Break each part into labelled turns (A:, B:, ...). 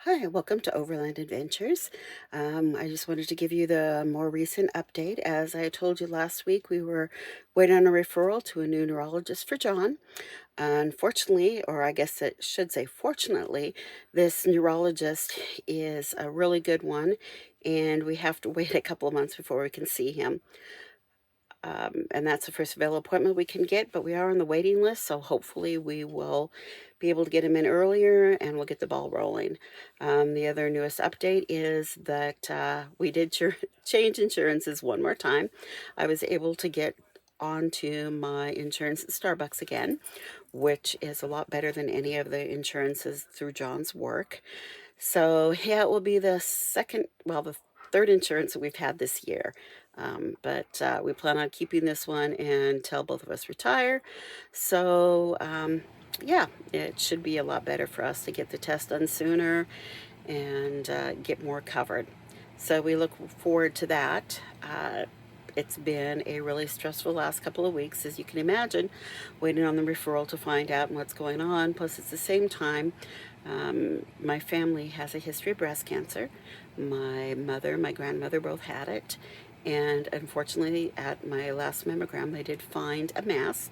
A: Hi, welcome to Overland Adventures. I just wanted to give you the more recent update. As I told you last week, we were waiting on a referral to a new neurologist for John. Unfortunately, or I guess it should say fortunately, this neurologist is a really good one, and we have to wait a couple of months before we can see him. And that's the first available appointment we can get, but we are on the waiting list, so hopefully we will be able to get him in earlier and we'll get the ball rolling. The other newest update is that we did change insurances one more time. I was able to get onto my insurance at Starbucks again, which is a lot better than any of the insurances through John's work. So yeah, it will be the third insurance that we've had this year. But we plan on keeping this one until both of us retire. So yeah, it should be a lot better for us to get the test done sooner and get more covered. So we look forward to that. It's been a really stressful last couple of weeks, as you can imagine, waiting on the referral to find out what's going on. Plus, it's the same time, my family has a history of breast cancer. My mother, my grandmother both had it. And unfortunately, at my last mammogram, they did find a mass.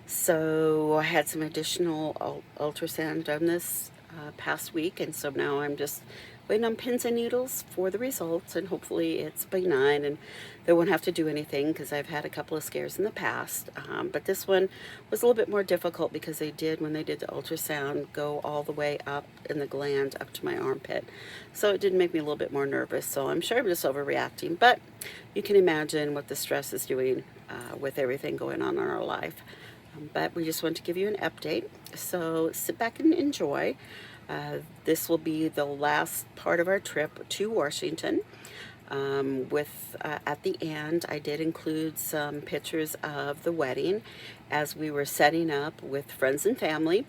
A: So I had some additional ultrasound done this past week, and so now I'm just waiting on pins and needles for the results, and hopefully it's benign and they won't have to do anything because I've had a couple of scares in the past. But this one was a little bit more difficult because they did, when they did the ultrasound, go all the way up in the gland up to my armpit. So it did make me a little bit more nervous. So I'm sure I'm just overreacting, but you can imagine what the stress is doing with everything going on in our life. But we just want to give you an update. So sit back and enjoy. This will be the last part of our trip to Washington. At the end, I did include some pictures of the wedding as we were setting up with friends and family.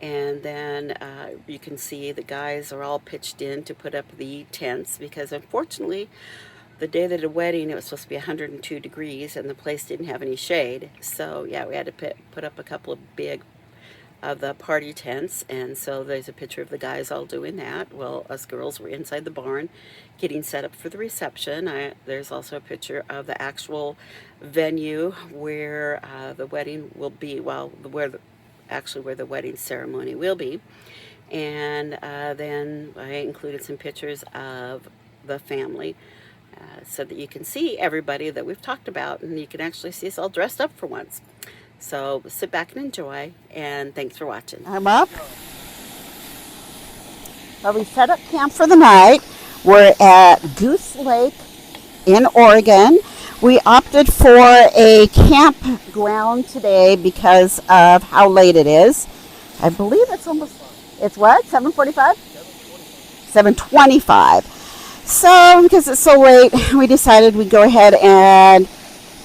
A: And then you can see the guys are all pitched in to put up the tents because unfortunately, the day that the wedding, it was supposed to be 102 degrees and the place didn't have any shade. So yeah, we had to put up a couple of big of the party tents, and so there's a picture of the guys all doing that. Well, us girls were inside the barn getting set up for the reception. There's also a picture of the actual venue where the wedding will be, where the wedding ceremony will be. And then I included some pictures of the family so that you can see everybody that we've talked about, and you can actually see us all dressed up for once. So sit back and enjoy, and thanks for watching. I'm up. Well, we set up camp for the night. We're at Goose Lake in Oregon. We opted for a campground today because of how late it is. I believe it's what? 7:45? 7:25. So, because it's so late, we decided we'd go ahead and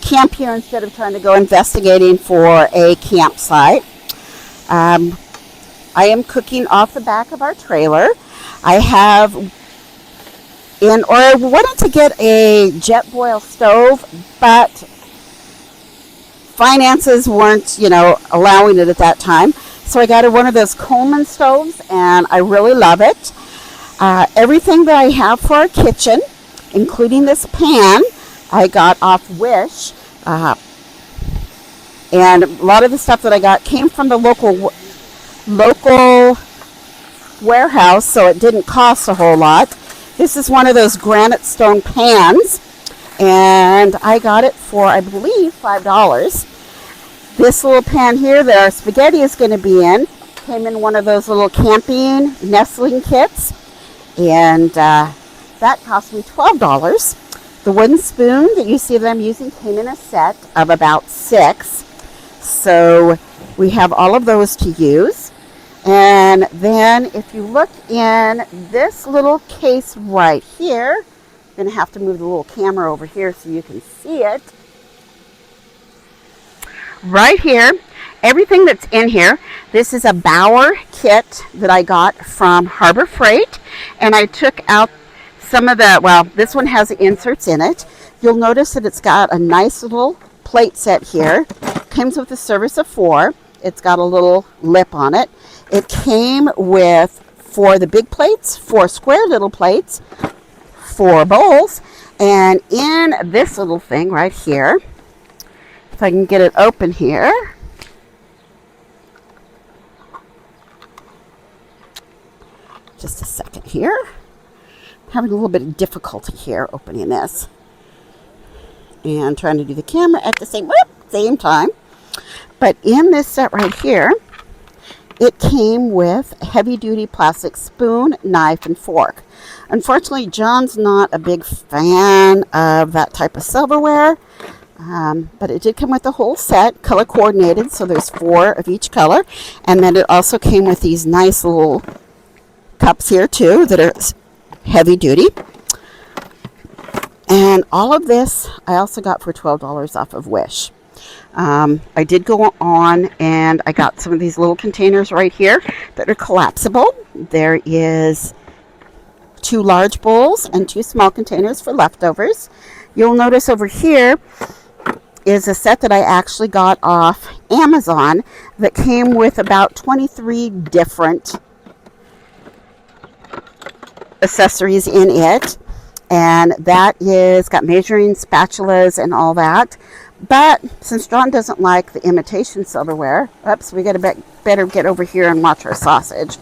A: camp here instead of trying to go investigating for a campsite. I am cooking off the back of our trailer. I wanted to get a Jetboil stove, but finances weren't, allowing it at that time. So I got one of those Coleman stoves, and I really love it. Everything that I have for our kitchen, including this pan, I got off Wish, and a lot of the stuff that I got came from the local warehouse, so it didn't cost a whole lot. This is one of those granite stone pans, and I got it for, I believe, $5. This little pan here that our spaghetti is going to be in came in one of those little camping nestling kits, and that cost me $12. The wooden spoon that you see that I'm using came in a set of about 6. So we have all of those to use. And then if you look in this little case right here, I'm going to have to move the little camera over here so you can see it. Right here, everything that's in here, this is a Bauer kit that I got from Harbor Freight. And I took out some of this one has inserts in it. You'll notice that it's got a nice little plate set here. Comes with a service of 4. It's got a little lip on it. It came with 4 the big plates, 4 square little plates, 4 bowls, and in this little thing right here, if I can get it open here, just a second here, I'm having a little bit of difficulty here opening this and trying to do the camera at the same time. But in this set right here, it came with a heavy-duty plastic spoon, knife, and fork. Unfortunately, John's not a big fan of that type of silverware, but it did come with the whole set, color coordinated, so there's 4 of each color. And then it also came with these nice little cups here too that are heavy-duty. And all of this I also got for $12 off of Wish. I did go on and I got some of these little containers right here that are collapsible. There is 2 large bowls and 2 small containers for leftovers. You'll notice over here is a set that I actually got off Amazon that came with about 23 different accessories in it. And that is got measuring spatulas and all that. But since John doesn't like the imitation silverware, we got to better get over here and watch our sausage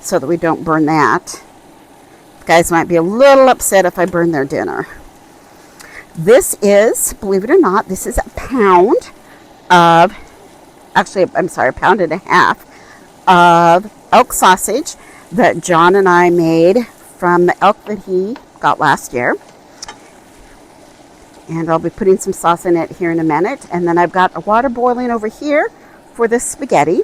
A: so that we don't burn that. You guys might be a little upset if I burn their dinner. This is, believe it or not, this is a pound of, a pound and a half of elk sausage that John and I made from the elk that he got last year. And I'll be putting some sauce in it here in a minute. And then I've got a water boiling over here for this spaghetti.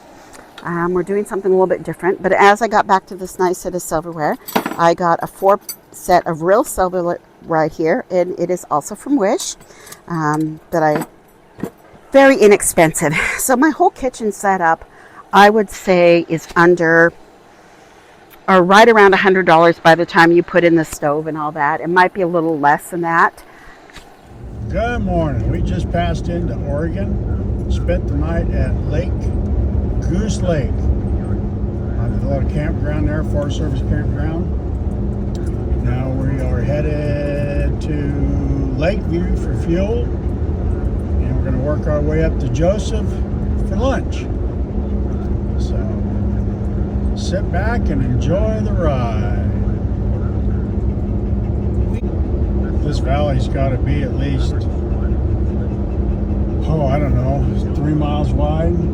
A: We're doing something a little bit different. But as I got back to this nice set of silverware, I got a 4 set of real silver right here. And it is also from Wish. Very inexpensive. So my whole kitchen setup, I would say, is under or right around $100 by the time you put in the stove and all that. It might be a little less than that.
B: Good morning. We just passed into Oregon, spent the night at Goose Lake. There's a little campground there, Forest Service campground. Now we are headed to Lakeview for fuel, and we're going to work our way up to Joseph for lunch. So sit back and enjoy the ride. This valley's got to be at least, I don't know, 3 miles wide. And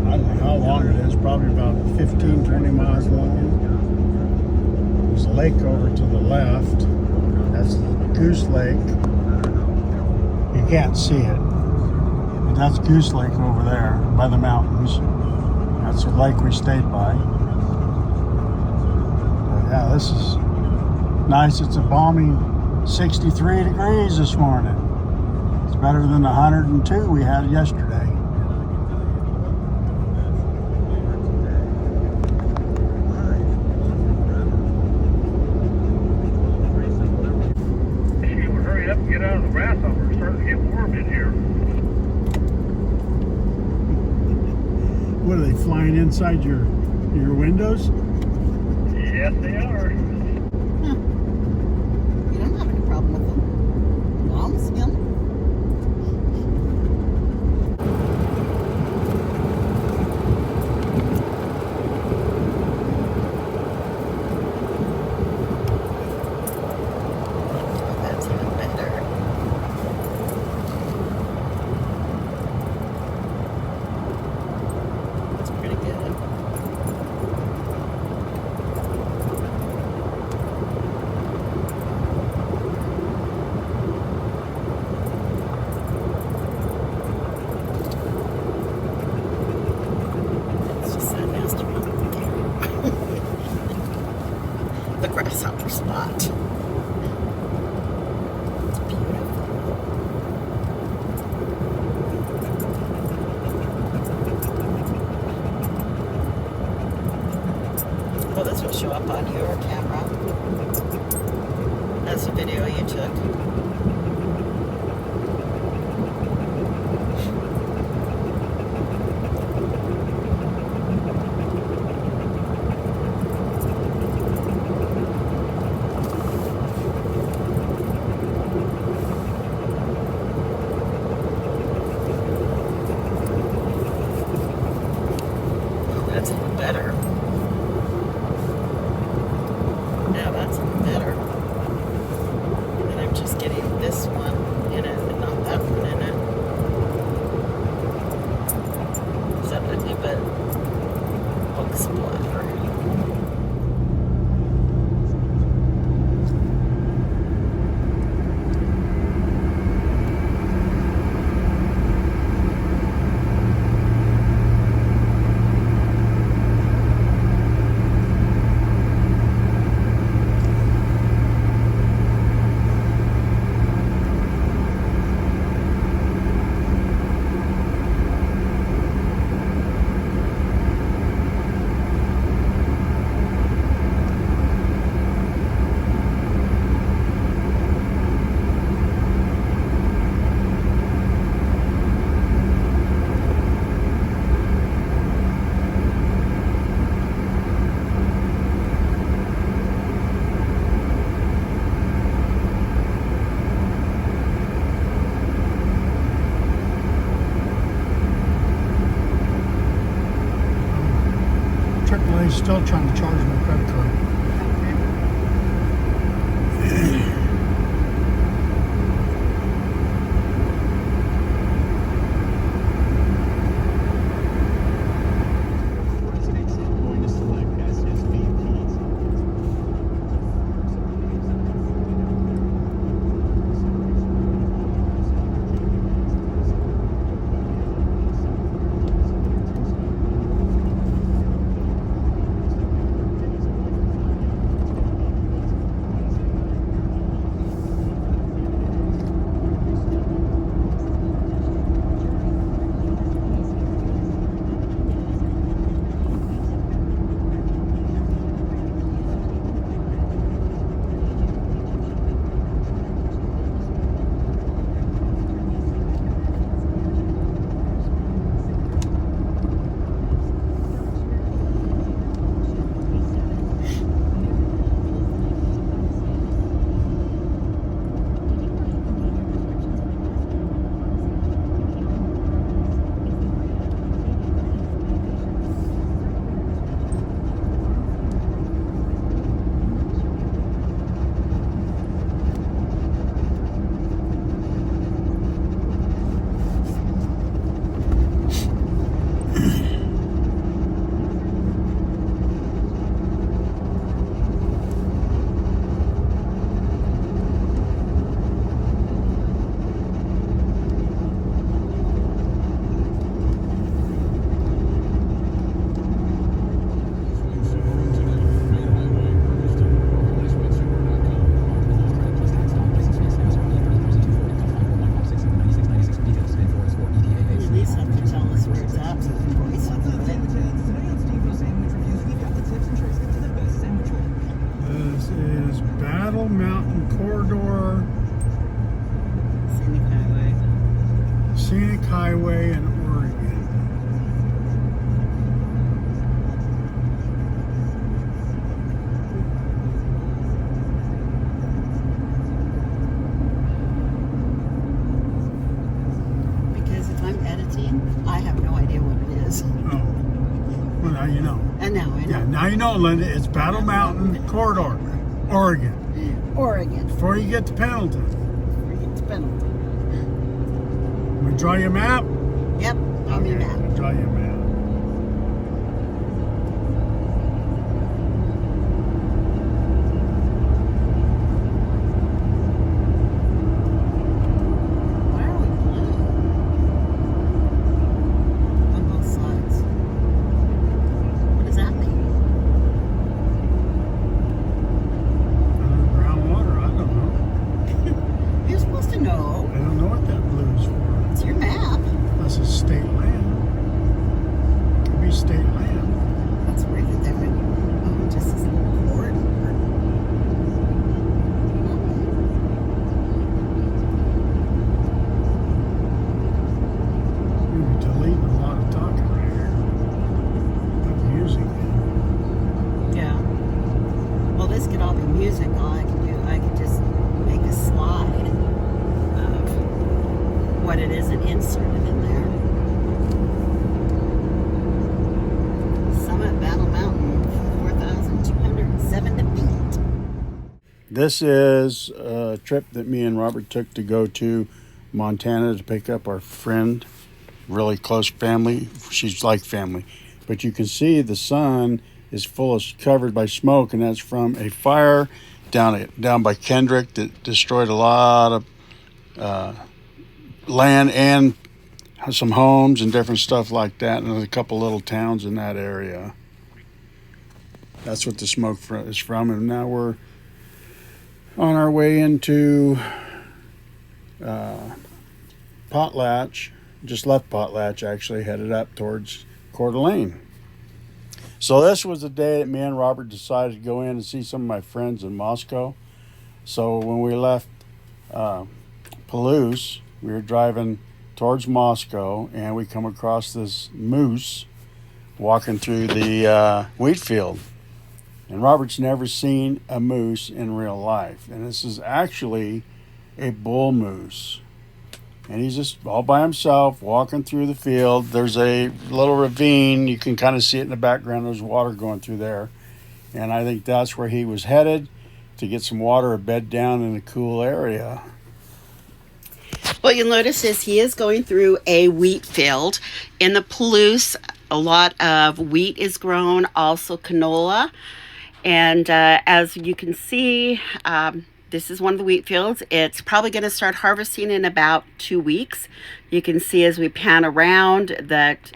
B: I don't know how long it is, probably about 15, 20 miles long. There's a lake over to the left. That's Goose Lake. You can't see it, but that's Goose Lake over there by the mountains. That's the lake we stayed by. But yeah, this is nice. It's a balmy 63 degrees this morning. It's better than the 102 we had yesterday.
C: You would hurry up and get out of the grasshopper. It's starting to get warm in here.
B: What are they, flying inside your windows?
C: Yes, they are.
A: You don't have any problem with them. Mom's him. That's even better. That's pretty good. It's just that nasty one there. The grasshopper spot. It's beautiful. Well, this will show up on your camera. That's the video you took. even better. Yeah, that's even better. And I'm just getting this one in it and not that one in it. Except a new bit book splatter.
B: AAA's still trying to charge my credit card. Battle Mountain Corridor, Scenic Highway in Oregon.
A: Because if I'm editing, I have no idea what it is.
B: Oh, well now you know.
A: And now I know.
B: Yeah, now you know, Linda. It's Battle Mountain Corridor, Oregon.
A: Oregon.
B: Before you get to Pendleton.
A: It's Pendleton.
B: We draw your map.
A: Yep, on your map.
B: Draw your map.
A: Why are we blue? On both sides. What does that mean?
B: Groundwater, I don't know.
A: You're supposed to know.
B: I don't know what that blue's for.
A: It's your map.
B: Unless it's state land. Could be state land.
A: That's weird that they would. Oh, just this little cord.
B: You're deleting a lot of talking right here. Put music in.
A: Yeah. Well, this could all be music. All I can do, I could just make a slide of what it is and insert it in there. Some of
B: This is a trip that me and Robert took to go to Montana to pick up our friend, really close family. She's like family. But you can see the sun is covered by smoke, and that's from a fire down by Kendrick that destroyed a lot of land and some homes and different stuff like that, and a couple little towns in that area. That's what the smoke is from, and now we're on our way into Potlatch. Just left Potlatch, actually, headed up towards Coeur d'Alene. So this was the day that me and Robert decided to go in and see some of my friends in Moscow. So when we left Palouse, we were driving towards Moscow, and we come across this moose walking through the wheat field. And Robert's never seen a moose in real life. And this is actually a bull moose. And he's just all by himself walking through the field. There's a little ravine. You can kind of see it in the background. There's water going through there. And I think that's where he was headed, to get some water or bed down in a cool area.
A: What you'll notice is he is going through a wheat field. In the Palouse, a lot of wheat is grown, also canola. And as you can see, this is one of the wheat fields. It's probably going to start harvesting in about 2 weeks. You can see as we pan around that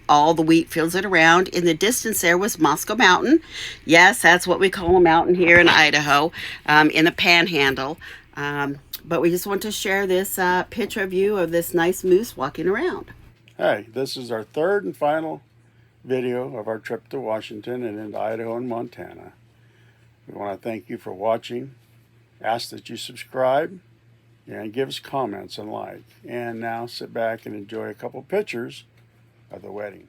A: all the wheat fields are around. In the distance there was Moscow Mountain. Yes, that's what we call a mountain here in Idaho, in the Panhandle. But we just want to share this picture of you of this nice moose walking around.
B: Hey, this is our third and final video of our trip to Washington and into Idaho and Montana. We want to thank you for watching. Ask that you subscribe and give us comments and like. And now sit back and enjoy a couple pictures of the wedding.